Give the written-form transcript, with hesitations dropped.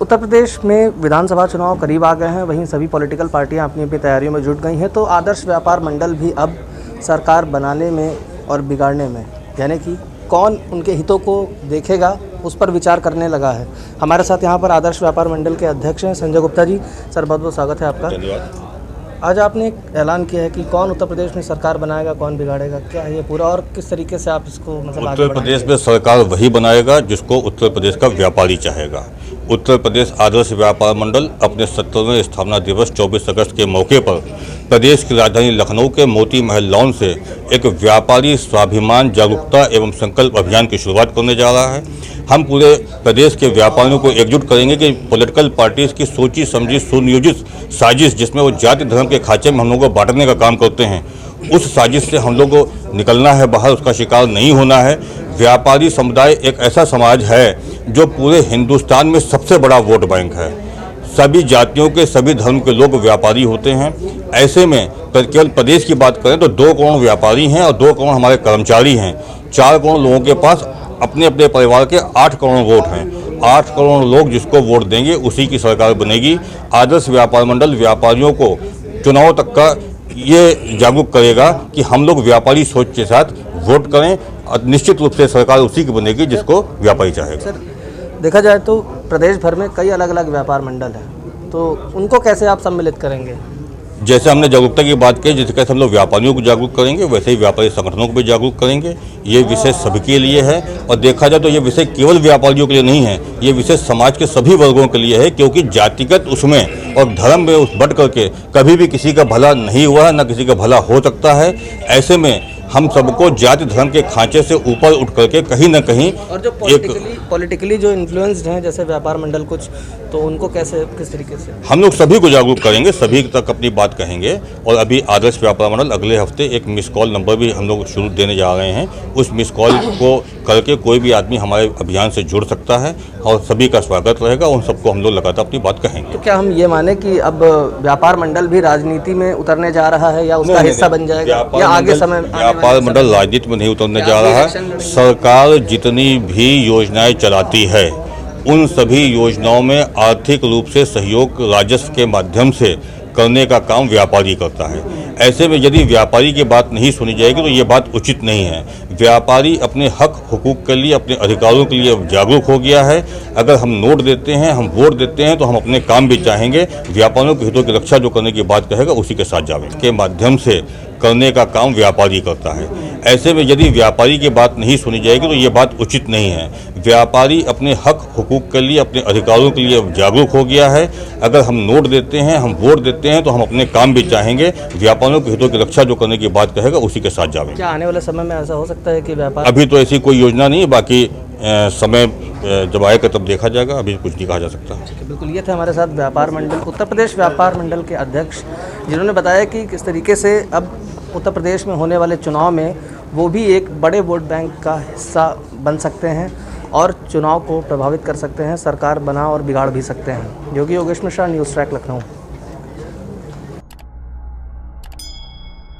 उत्तर प्रदेश में विधानसभा चुनाव करीब आ गए हैं, वहीं सभी पॉलिटिकल पार्टियां अपनी अपनी तैयारियों में जुट गई हैं। तो आदर्श व्यापार मंडल भी अब सरकार बनाने में और बिगाड़ने में, यानी कि कौन उनके हितों को देखेगा, उस पर विचार करने लगा है। हमारे साथ यहाँ पर आदर्श व्यापार मंडल के अध्यक्ष हैं संजय गुप्ता जी। सर, बहुत बहुत स्वागत है आपका। धन्यवाद। आज आपने एक ऐलान किया है कि कौन उत्तर प्रदेश में सरकार बनाएगा, कौन बिगाड़ेगा, क्या है ये पूरा और किस तरीके से आप इसको मतलब उत्तर प्रदेश में सरकार वही बनाएगा जिसको उत्तर प्रदेश का व्यापारी चाहेगा। उत्तर प्रदेश आदर्श व्यापार मंडल अपने 70वें स्थापना दिवस 24 अगस्त के मौके पर प्रदेश की राजधानी लखनऊ के मोती महल लॉन से एक व्यापारी स्वाभिमान जागरूकता एवं संकल्प अभियान की शुरुआत करने जा रहा है। हम पूरे प्रदेश के व्यापारियों को एकजुट करेंगे कि पॉलिटिकल पार्टीज की सोची समझी सुनियोजित साजिश, जिसमें वो जाति धर्म के खांचे में हम लोगों को बांटने का काम करते हैं, उस साजिश से हम लोग को निकलना है बाहर, उसका शिकार नहीं होना है। व्यापारी समुदाय एक ऐसा समाज है जो पूरे हिंदुस्तान में सबसे बड़ा वोट बैंक है। सभी जातियों के, सभी धर्म के लोग व्यापारी होते हैं। ऐसे में केवल प्रदेश की बात करें तो 2 करोड़ व्यापारी हैं और 2 करोड़ हमारे कर्मचारी हैं। 4 करोड़ लोगों के पास अपने अपने परिवार के 8 करोड़ वोट हैं। 8 करोड़ लोग जिसको वोट देंगे उसी की सरकार बनेगी। आदर्श व्यापार मंडल व्यापारियों को चुनाव तक का ये जागरूक करेगा कि हम लोग व्यापारी सोच के साथ वोट करें और निश्चित रूप से सरकार उसी की बनेगी जिसको व्यापारी चाहेगा। सर, देखा जाए तो प्रदेश भर में कई अलग अलग व्यापार मंडल हैं, तो उनको कैसे आप सम्मिलित करेंगे? जैसे हमने जागरूकता की बात की, जिस कैसे हम लोग व्यापारियों को जागरूक करेंगे, वैसे ही व्यापारी संगठनों को भी जागरूक करेंगे। ये विषय सबके लिए है और देखा जाए तो ये विषय केवल व्यापारियों के लिए नहीं है, ये विषय समाज के सभी वर्गों के लिए है, क्योंकि जातिगत उसमें और धर्म में उस बढ़ करके कभी भी किसी का भला नहीं हुआ है, न किसी का भला हो सकता है। ऐसे में हम सबको जाति धर्म के खांचे से ऊपर उठ करके कहीं न कहीं और जो पॉलिटिकली जो इन्फ्लुएंस्ड हैं जैसे व्यापार मंडल कुछ, तो उनको कैसे, किस तरीके से हम लोग सभी को जागरूक करेंगे, सभी तक अपनी बात कहेंगे। और अभी आदर्श व्यापार मंडल अगले हफ्ते एक मिस कॉल नंबर भी हम लोग शुरू देने जा रहे हैं। उस मिस कॉल को करके कोई भी आदमी हमारे अभियान से जुड़ सकता है और सभी का स्वागत रहेगा। उन सबको हम लोग लगातार अपनी बात कहेंगे। तो क्या हम ये माने कि अब व्यापार मंडल भी राजनीति में उतरने जा रहा है या उसका हिस्सा बन जाएगा, या आगे समय व्यापार मंडल राजनीति में नहीं उतरने जा रहा है। सरकार जितनी भी योजनाएं चलाती है उन सभी योजनाओं में आर्थिक रूप से सहयोग राजस्व के माध्यम से करने का काम व्यापारी करता है। ऐसे में यदि व्यापारी की बात नहीं सुनी जाएगी तो ये बात उचित नहीं है। व्यापारी अपने हक हुकूक के लिए, अपने अधिकारों के लिए जागरूक हो गया है। अगर हम नोट देते हैं, हम वोट देते हैं, तो हम अपने काम भी चाहेंगे। व्यापारियों के हितों की रक्षा जो करने की बात कहेगा उसी के साथ जाएंगे। के माध्यम से करने का काम व्यापारी करता है। ऐसे में यदि व्यापारी की बात नहीं सुनी जाएगी तो ये बात उचित नहीं है। व्यापारी अपने हक हुकूक के लिए, अपने अधिकारों के लिए जागरूक हो गया है। अगर हम नोट देते हैं, हम वोट देते हैं, तो हम अपने काम भी चाहेंगे। व्यापारियों के हितों की रक्षा जो करने की बात कहेगा उसी के साथ जाएंगे। क्या आने वाले समय में ऐसा हो सकता है कि व्यापार, अभी तो ऐसी कोई योजना नहीं है, बाकी समय जब आएगा तब देखा जाएगा, अभी कुछ नहीं कहा जा सकता। बिल्कुल, ये थे हमारे साथ व्यापार मंडल, उत्तर प्रदेश व्यापार मंडल के अध्यक्ष, जिन्होंने बताया कि किस तरीके से अब उत्तर प्रदेश में होने वाले चुनाव में वो भी एक बड़े वोट बैंक का हिस्सा बन सकते हैं और चुनाव को प्रभावित कर सकते हैं, सरकार बना और बिगाड़ भी सकते हैं। योगी योगेश मिश्रा, न्यूज़ ट्रैक, लखनऊ।